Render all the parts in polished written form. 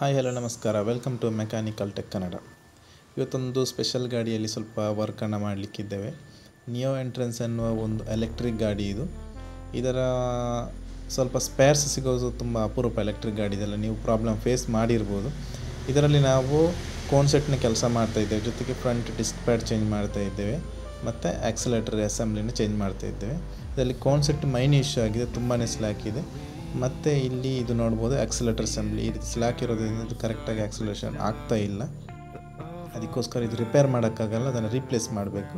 Hi hello ನಮಸ್ಕಾರ, welcome to mechanical tech Kannada. ಇವತ್ತೊಂದು special ಗಾಡಿಯಲ್ಲಿ ಸ್ವಲ್ಪ ವರ್ಕನ್ನು ಮಾಡಲಿಕ್ಕಿದ್ದೇವೆ. ನಿಯೋ ಎಂಟ್ರೆನ್ಸ್ ಎನ್ನುವ ಒಂದು ಎಲೆಕ್ಟ್ರಿಕ್ ಗಾಡಿ ಇದು. ಇದರ ಸ್ವಲ್ಪ ಸ್ಪೇರ್ಸ್ ಸಿಗೋದು ತುಂಬ ಅಪರೂಪ. ಎಲೆಕ್ಟ್ರಿಕ್ ಗಾಡಿ ಇದೆಲ್ಲ ನೀವು ಪ್ರಾಬ್ಲಮ್ ಫೇಸ್ ಮಾಡಿರ್ಬೋದು. ಇದರಲ್ಲಿ ನಾವು ಕಾನ್ಸೆಪ್ಟ್ನ ಕೆಲಸ ಮಾಡ್ತಾಯಿದ್ದೇವೆ, ಜೊತೆಗೆ ಫ್ರಂಟ್ ಡಿಸ್ಕ್ ಪ್ಯಾಡ್ ಚೇಂಜ್ ಮಾಡ್ತಾಯಿದ್ದೇವೆ ಮತ್ತು ಆಕ್ಸಿಲೇಟರ್ ಅಸೆಂಬ್ಲಿನ ಚೇಂಜ್ ಮಾಡ್ತಾಯಿದ್ದೇವೆ. ಇದರಲ್ಲಿ ಕಾನ್ಸೆಪ್ಟ್ ಮೈನ್ ಇಶ್ಯೂ ಆಗಿದೆ, ತುಂಬಾ ಸ್ಲ್ಯಾಕ್ ಇದೆ. ಮತ್ತು ಇಲ್ಲಿ ಇದು ನೋಡ್ಬೋದು ಆಕ್ಸಿಲೇಟರ್ ಅಸೆಂಬ್ಲಿ ಈ ರೀತಿ ಸ್ಲ್ಯಾಕ್ ಇರೋದ್ರಿಂದ ಇದು ಕರೆಕ್ಟಾಗಿ ಆಕ್ಸಿಲೇಷನ್ ಆಗ್ತಾ ಇಲ್ಲ. ಅದಕ್ಕೋಸ್ಕರ ಇದು ರಿಪೇರ್ ಮಾಡೋಕ್ಕಾಗಲ್ಲ, ಅದನ್ನು ರೀಪ್ಲೇಸ್ ಮಾಡಬೇಕು.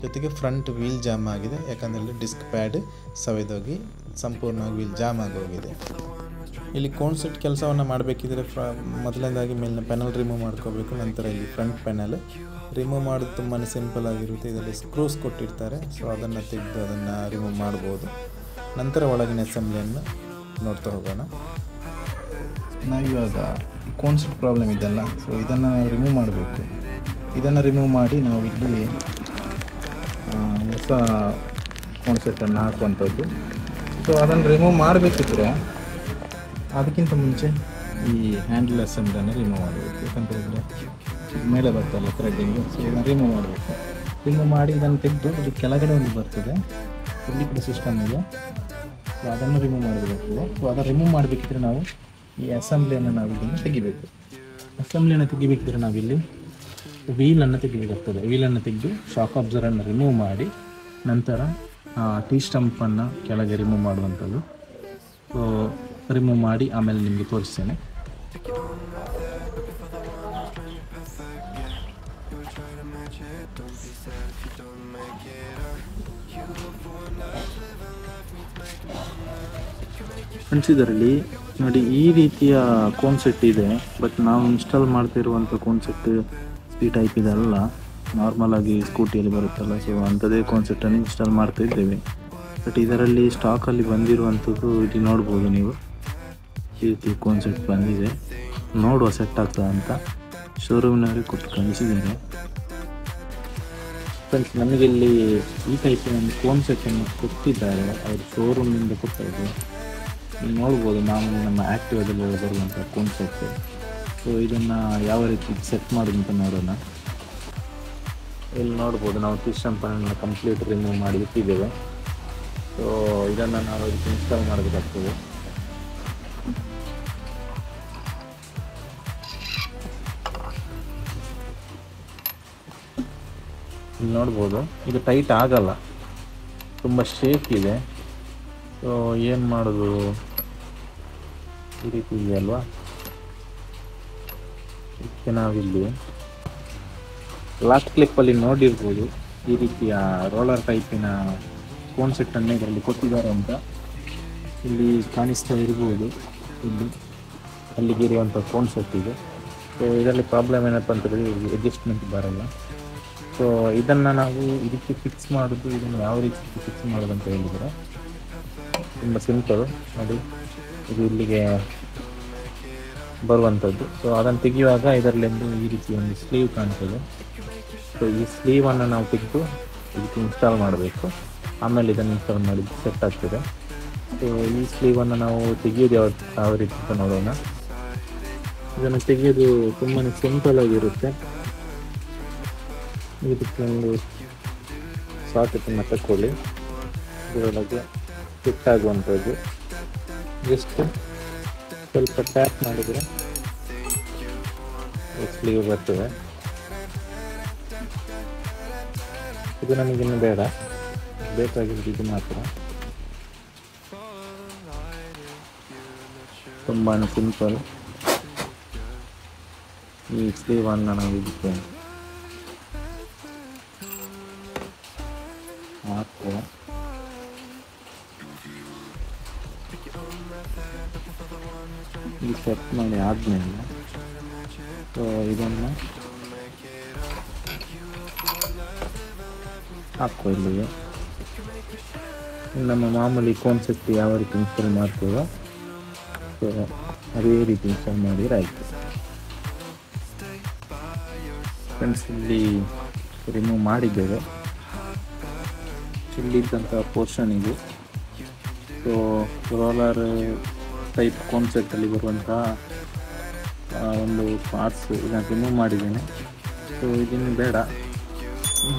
ಜೊತೆಗೆ ಫ್ರಂಟ್ ವೀಲ್ ಜಾಮ್ ಆಗಿದೆ, ಯಾಕಂದರೆ ಡಿಸ್ಕ್ ಪ್ಯಾಡ್ ಸವೆದೋಗಿ ಸಂಪೂರ್ಣವಾಗಿ ವೀಲ್ ಜಾಮ್ ಆಗೋಗಿದೆ. ಇಲ್ಲಿ ಕಾನ್ಸೆಪ್ಟ್ ಕೆಲಸವನ್ನು ಮಾಡಬೇಕಿದ್ರೆ ಮೊದಲನೇದಾಗಿ ಮೇಲಿನ ಪ್ಯಾನಲ್ ರಿಮೂವ್ ಮಾಡ್ಕೋಬೇಕು. ನಂತರ ಇಲ್ಲಿ ಫ್ರಂಟ್ ಪ್ಯಾನಲ್ ರಿಮೂವ್ ಮಾಡೋದು ತುಂಬಾ ಸಿಂಪಲ್ ಆಗಿರುತ್ತೆ. ಇದರಲ್ಲಿ ಸ್ಕ್ರೂಸ್ ಕೊಟ್ಟಿರ್ತಾರೆ, ಸೊ ಅದನ್ನು ತೆಗೆದು ಅದನ್ನು ರಿಮೂವ್ ಮಾಡ್ಬೋದು. ನಂತರ ಒಳಗಿನ ಅಸೆಂಬ್ಲಿಯನ್ನು ನೋಡ್ತಾ ಹೋಗೋಣ. ನಾವಿವಾಗ ಕಾನ್ಸೆಪ್ಟ್ ಪ್ರಾಬ್ಲಮ್ ಇದೆಲ್ಲ, ಸೊ ಇದನ್ನು ರಿಮೂವ್ ಮಾಡಬೇಕು. ಇದನ್ನು ರಿಮೂವ್ ಮಾಡಿ ನಾವು ಇಲ್ಲಿ ಹೊಸ ಕಾನ್ಸೆಪ್ಟನ್ನು ಹಾಕುವಂಥದ್ದು. ಸೊ ಅದನ್ನು ರಿಮೂವ್ ಮಾಡಬೇಕಿದ್ರೆ ಅದಕ್ಕಿಂತ ಮುಂಚೆ ಈ ಹ್ಯಾಂಡಲ್ ಅಸೆಂಬ್ಲಿಯನ್ನು ರಿಮೂವ್ ಮಾಡಬೇಕು. ಯಾಕಂತ ಹೇಳಿದರೆ ಮೇಲೆ ಬರ್ತಲ್ಲ ಥ್ರೆಡ್ಡಿಂಗು, ಸೊ ಇದನ್ನು ರಿಮೂವ್ ಮಾಡಬೇಕು. ರಿಮೂವ್ ಮಾಡಿ ಇದನ್ನು ತೆಗೆದು ಇದು ಕೆಳಗಡೆ ಒಂದು ಬರ್ತದೆ, ಇಲ್ಲಿ ಕೂಡ ಸಿಸ್ಟಮ್ ಇದೆ, ಸೊ ಅದನ್ನು ರಿಮೂವ್ ಮಾಡಬೇಕಾಗ್ತದೆ. ಸೊ ಅದನ್ನು ರಿಮೂವ್ ಮಾಡಬೇಕಿದ್ರೆ ನಾವು ಈ ಅಸೆಂಬ್ಲಿಯನ್ನು ನಾವು ಇದನ್ನು ತೆಗಿಬೇಕು. ಅಸೆಂಬ್ಲಿಯನ್ನು ತೆಗಿಬೇಕಿದ್ರೆ ನಾವಿಲ್ಲಿ ವೀಲನ್ನು ತೆಗಿಬೇಕಾಗ್ತದೆ. ವೀಲನ್ನು ತೆಗೆದು ಶಾಕ್ ಅಬ್ಸರ್ವನ್ನು ರಿಮೂವ್ ಮಾಡಿ ನಂತರ ಟೀ ಸ್ಟಂಪನ್ನು ಕೆಳಗೆ ರಿಮೂವ್ ಮಾಡುವಂಥದ್ದು. ಸೊ ರಿಮೂವ್ ಮಾಡಿ ಆಮೇಲೆ ನಿಮಗೆ ತೋರಿಸ್ತೇನೆ. ಫ್ರೆಂಡ್ಸ್, ಇದರಲ್ಲಿ ನೋಡಿ ಈ ರೀತಿಯ ಕಾನ್ಸೆಪ್ಟ್ ಇದೆ. ಬಟ್ ನಾವು ಇನ್ಸ್ಟಾಲ್ ಮಾಡ್ತಿರುವಂಥ ಕಾನ್ಸೆಪ್ಟ್ ಈ ಟೈಪ್ ಇದೆಲ್ಲ ನಾರ್ಮಲ್ ಆಗಿ ಸ್ಕೂಟಿಯಲ್ಲಿ ಬರುತ್ತಲ್ಲ, ಸೊ ಅಂಥದ್ದೇ ಕಾನ್ಸೆಪ್ಟನ್ನು ಇನ್ಸ್ಟಾಲ್ ಮಾಡ್ತಾ ಇದ್ದೇವೆ. ಬಟ್ ಇದರಲ್ಲಿ ಸ್ಟಾಕಲ್ಲಿ ಬಂದಿರುವಂಥದ್ದು ಇಲ್ಲಿ ನೋಡ್ಬೋದು ನೀವು. ಈ ರೀತಿ ಕಾನ್ಸೆಪ್ಟ್ ಬಂದಿದೆ, ನೋಡುವ ಸೆಟ್ ಆಗ್ತದೆ ಅಂತ ಶೋರೂಮ್ನವರಿಗೆ ಕೊಟ್ಟು ಕಳಿಸಿದ್ದಾರೆ. ಫ್ರೆಂಡ್ಸ್, ನಮಗೆ ಇಲ್ಲಿ ಈ ಟೈಪಿನ ಒಂದು ಕಾನ್ಸೆಪ್ಟನ್ನು ಕೊಟ್ಟಿದ್ದಾರೆ, ಅವರು ಶೋರೂಮಿಂದ ಕೊಟ್ಟಿದ್ದಾರೆ. ನೀವು ನೋಡ್ಬೋದು, ನಾವು ನಮ್ಮ ಆ್ಯಕ್ಟಿವಾದಲ್ಲಿ ಬರುವಂಥ ಕಾನ್ಸೆಪ್ಟ್. ಸೊ ಇದನ್ನು ಯಾವ ರೀತಿ ಸೆಟ್ ಮಾಡೋದು ಅಂತ ನೋಡೋಣ. ಇಲ್ಲಿ ನೋಡ್ಬೋದು, ನಾವು ಸಿಸ್ಟಮ್ನ ಕಂಪ್ಲೀಟ್ ರಿಮೂವ್ ಮಾಡಿ ಇಟ್ಟಿದ್ದೇವೆ. ಸೊ ಇದನ್ನು ನಾವು ಇದಕ್ಕೆ ಇನ್ಸ್ಟಾಲ್ ಮಾಡಬೇಕಾಗ್ತದೆ. ಇಲ್ಲಿ ನೋಡ್ಬೋದು, ಇದು ಟೈಟ್ ಆಗಲ್ಲ, ತುಂಬ ಶೇಕ್ ಇದೆ. ಸೊ ಏನು ಮಾಡೋದು, ಈ ರೀತಿ ಇದೆಯಲ್ವಾ. ಇದಕ್ಕೆ ನಾವಿಲ್ಲಿ ಲಾಸ್ಟ್ ಕ್ಲಿಪ್ಪಲ್ಲಿ ನೋಡಿರ್ಬೋದು, ಈ ರೀತಿಯ ರೋಲರ್ ಟೈಪಿನ ಕಾನ್ಸೆಪ್ಟನ್ನು ಇದರಲ್ಲಿ ಕೊಟ್ಟಿದ್ದಾರೆ ಅಂತ ಇಲ್ಲಿ ಕಾಣಿಸ್ತಾ ಇರ್ಬೋದು. ಇಲ್ಲಿ ಅಲ್ಲಿಗೆ ಇರುವಂಥ ಕಾನ್ಸೆಪ್ಟ್ ಇದೆ. ಸೊ ಇದರಲ್ಲಿ ಪ್ರಾಬ್ಲಮ್ ಏನಪ್ಪ ಅಂತಂದರೆ ಅಡ್ಜಸ್ಟ್ಮೆಂಟ್ ಬರಲ್ಲ. ಸೊ ಇದನ್ನು ನಾವು ಇದಕ್ಕೆ ಫಿಕ್ಸ್ ಮಾಡೋದು, ಇದನ್ನು ಯಾವ ರೀತಿ ಫಿಕ್ಸ್ ಮಾಡೋದು ಅಂತ ಹೇಳಿದರೆ ತುಂಬ ಸಿಂಪಲ್ ನೋಡಿ. ಇದು ಇಲ್ಲಿಗೆ ಬರುವಂಥದ್ದು. ಸೊ ಅದನ್ನು ತೆಗೆಯುವಾಗ ಇದರಲ್ಲಿಂದು ಈ ರೀತಿ ಒಂದು ಸ್ಲೀವ್ ಕಾಣ್ತದೆ. ಸೊ ಈ ಸ್ಲೀವನ್ನು ನಾವು ತೆಗೆದು ಇದಕ್ಕೆ ಇನ್ಸ್ಟಾಲ್ ಮಾಡಬೇಕು. ಆಮೇಲೆ ಇದನ್ನು ಇನ್ಸ್ಟಾಲ್ ಮಾಡಿ ಸೆಟ್ ಆಗ್ತದೆ. ಸೊ ಈ ಸ್ಲೀವನ್ನು ನಾವು ತೆಗೆಯೋದು ಯಾವ ರೀತಿ ಅಂತ ನೋಡೋಣ. ಇದನ್ನು ತೆಗೆಯೋದು ತುಂಬಾ ಸಿಂಪಲ್ ಆಗಿರುತ್ತೆ. ಇದಕ್ಕೊಂದು ಸಾಕೆಟನ್ನು ತಕ್ಕೊಳ್ಳಿ, ಇದರೊಳಗೆ ಫಿಟ್ ಆಗುವಂಥದ್ದು. ಜಸ್ಟ್ ಸ್ವಲ್ಪ ಟ್ಯಾಪ್ ಮಾಡಿದರೆ ಸ್ಲೀವ್ ಬರ್ತದೆ. ಇದು ನಮಗಿನ್ನು ಬೇಡ, ಬೇಕಾಗಿದ್ದು ಇದು ಮಾತ್ರ. ತುಂಬಾ ಸಿಂಪಲ್. ಈ ಸ್ಲೀವನ್ನು ನಾವು ಇದಕ್ಕೆ ಹಾಕುವ. ಈ ಸೆಟ್ ಮಾಡಿ ಆದಮೇಲೆ ಸೊ ಇದನ್ನು ಹಾಕುವ ಇಲ್ಲಿಗೆ. ನಮ್ಮ ಮಾಮೂಲಿ ಕಾನ್ಸೆಪ್ಟ್ ಯಾವ ರೀತಿ ಇನ್ಸ್ಟಾಲ್ ಮಾಡ್ತೀವೋ ಸೊ ಅದೇ ರೀತಿ ಇನ್ಸ್ಟಾಲ್ ಮಾಡಿದರೆ ಆಯಿತು. ಫ್ರೆಂಡ್ಸ್, ಇಲ್ಲಿ ರಿಮೂವ್ ಮಾಡಿದ್ದೇವೆ ಇಲ್ಲಿದ್ದಂಥ ಪೋರ್ಷನ್ ಇದು. ಸೊ ರೋಲರ್ ಟೈಪ್ ಕಾನ್ಸೆಪ್ಟಲ್ಲಿ ಬರುವಂತಹ ಒಂದು ಪಾರ್ಟ್ಸ್ ಇದನ್ನು ರಿಮೂವ್ ಮಾಡಿದ್ದೇನೆ. ಸೊ ಇದನ್ನು ಬೇಡ,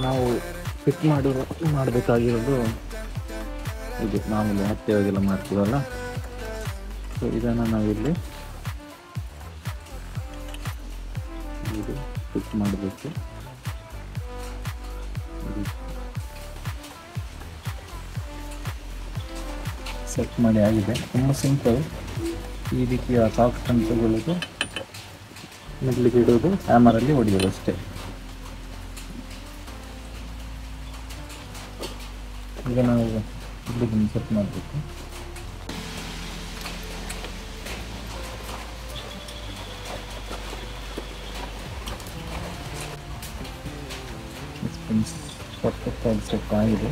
ನಾವು ಫಿಟ್ ಮಾಡಬೇಕಾಗಿರೋದು ಇದು ಮಾಮೂಲಿ ಹತ್ತಿರಗೆಲ್ಲ ಮಾಡ್ತೀವಲ್ಲ. ಸೊ ಇದನ್ನು ನಾವಿಲ್ಲಿ ಇದು ಫಿಟ್ ಮಾಡಬೇಕು. ಸೆಟ್ ಮಾಡಿ ಆಗಿದೆ. ತುಂಬ ಸಿಂಪಲ್. ಈ ರೀತಿಯ ಸಾಫ್ಟ್ ಅನ್ನು ತಗೊಳ್ಳೋದು, ಮಿಡ್ಲಿಗೆ ಇಡೋದು, ಹ್ಯಾಮರಲ್ಲಿ ಹೊಡೆಯೋದು ಅಷ್ಟೇ. ಈಗ ನಾವು ಇಲ್ಲಿಗೆ ಸೆಟ್ ಮಾಡಬೇಕು. ಪರ್ಫೆಕ್ಟಾಗಿ ಸೆಟ್ ಆಗಿದೆ.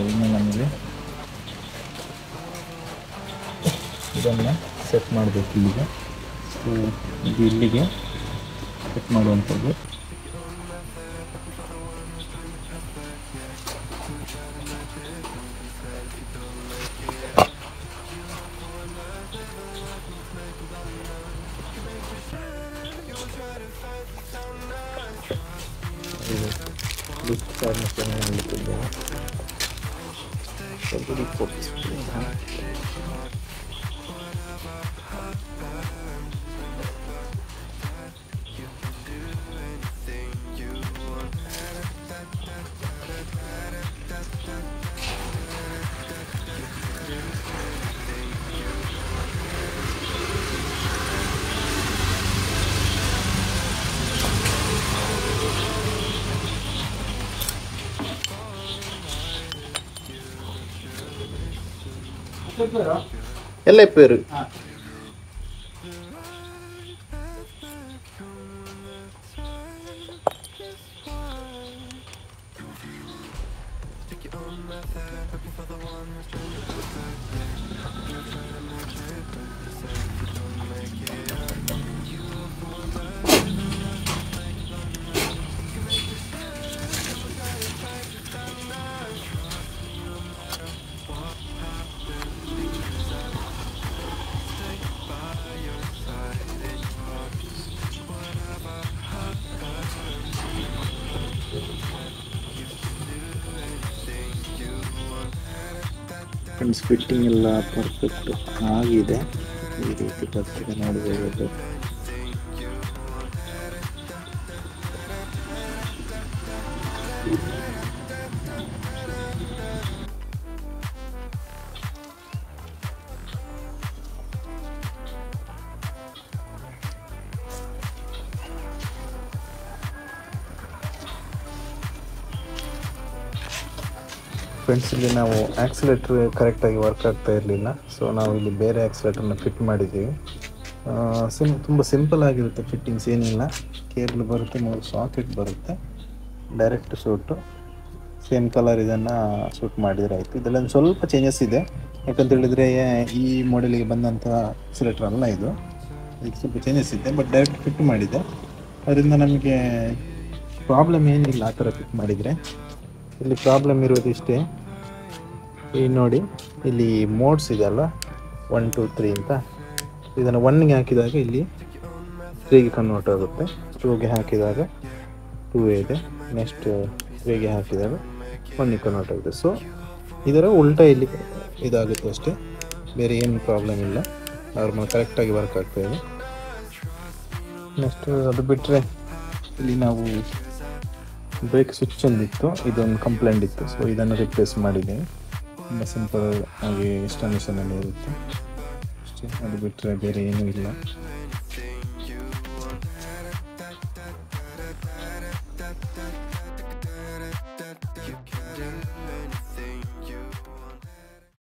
ಇನ್ನು ನಮಗೆ ಇದನ್ನು ಸೆಟ್ ಮಾಡಬೇಕು ಇಲ್ಲಿಗೆ. ಸೊ ಇದು ಇಲ್ಲಿಗೆ ಸೆಟ್ ಮಾಡುವಂಥದ್ದು. ಎಲ್ಲ ಇಪ್ಪೇರು ಫ್ರೆಂಡ್ಸ್. ಫಿಟ್ಟಿಂಗ್ ಎಲ್ಲ ಪರ್ಫೆಕ್ಟ್ ಆಗಿದೆ. ಈ ರೀತಿ ಬರ್ತಿದೆ ನೋಡಬಹುದು. ಫ್ರೆಂಡ್ಸ್, ಇಲ್ಲಿ ನಾವು ಆಕ್ಸಿಲೇಟ್ರ್ ಕರೆಕ್ಟಾಗಿ ವರ್ಕ್ ಆಗ್ತಾ ಇರಲಿಲ್ಲ. ಸೊ ನಾವು ಇಲ್ಲಿ ಬೇರೆ ಆಕ್ಸಿಲೇಟ್ರನ್ನ ಫಿಟ್ ಮಾಡಿದ್ದೀವಿ. ತುಂಬ ಸಿಂಪಲ್ ಆಗಿರುತ್ತೆ ಫಿಟ್ಟಿಂಗ್ಸ್, ಏನಿಲ್ಲ. ಕೇಬಲ್ ಬರುತ್ತೆ, 3 ಸಾಕೆಟ್ ಬರುತ್ತೆ, ಡೈರೆಕ್ಟ್ ಶೂಟು, ಸೇಮ್ ಕಲರ್ ಇದನ್ನು ಶೂಟ್ ಮಾಡಿದರೆ ಆಯಿತು. ಇದರಲ್ಲಿ ಸ್ವಲ್ಪ ಚೇಂಜಸ್ ಇದೆ. ಯಾಕಂತ ಹೇಳಿದರೆ ಈ ಮಾಡೆಲಿಗೆ ಬಂದಂಥ ಆಕ್ಸಿಲೇಟ್ರ್ ಅಲ್ಲ ಇದು. ಇದಕ್ಕೆ ಸ್ವಲ್ಪ ಚೇಂಜಸ್ ಇದೆ, ಬಟ್ ಡೈರೆಕ್ಟ್ ಫಿಟ್ ಮಾಡಿದೆ. ಅದರಿಂದ ನಮಗೆ ಪ್ರಾಬ್ಲಮ್ ಏನಿಲ್ಲ ಆ ಥರ ಫಿಟ್ ಮಾಡಿದರೆ. ಇಲ್ಲಿ ಪ್ರಾಬ್ಲಮ್ ಇರೋದು ಇಷ್ಟೇ. ಈ ನೋಡಿ, ಇಲ್ಲಿ ಮೋಡ್ಸ್ ಇದೆ ಅಲ್ಲ, 1 2 3 ಅಂತ. ಇದನ್ನು 1ಗೆ ಹಾಕಿದಾಗ ಇಲ್ಲಿ 3ಗೆ ಕನ್ವರ್ಟ್ ಆಗುತ್ತೆ. 2ಗೆ ಹಾಕಿದಾಗ 2 ಇದೆ. ನೆಕ್ಸ್ಟ್ 3ಗೆ ಹಾಕಿದಾಗ 1ಗೆ ಕನ್ವರ್ಟ್ ಆಗುತ್ತೆ. ಸೊ ಇದರ ಉಲ್ಟಾ ಇಲ್ಲಿ ಇದಾಗುತ್ತೆ ಅಷ್ಟೇ, ಬೇರೆ ಏನು ಪ್ರಾಬ್ಲಮ್ ಇಲ್ಲ. ನಾರ್ಮಲ್ ಕರೆಕ್ಟಾಗಿ ವರ್ಕ್ ಆಗ್ತಾಯಿದೆ. ನೆಕ್ಸ್ಟ್ ಅದು ಬಿಟ್ಟರೆ ಇಲ್ಲಿ ನಾವು ಬ್ರೇಕ್ ಸ್ವಿಚ್ ಒಂದಿತ್ತು, ಇದೊಂದು ಕಂಪ್ಲೇಂಟ್ ಇತ್ತು. ಸೊ ಇದನ್ನು ರಿಪ್ಲೇಸ್ ಮಾಡಿದ್ದೇವೆ. ತುಂಬ ಸಿಂಪಲ್ ಆಗಿ ಇನ್ಸ್ಟಾಲೇಷನಲ್ಲಿ ಇರುತ್ತೆ ಅಷ್ಟೇ. ಅದು ಬಿಟ್ಟರೆ ಬೇರೆ ಏನೂ ಇಲ್ಲ.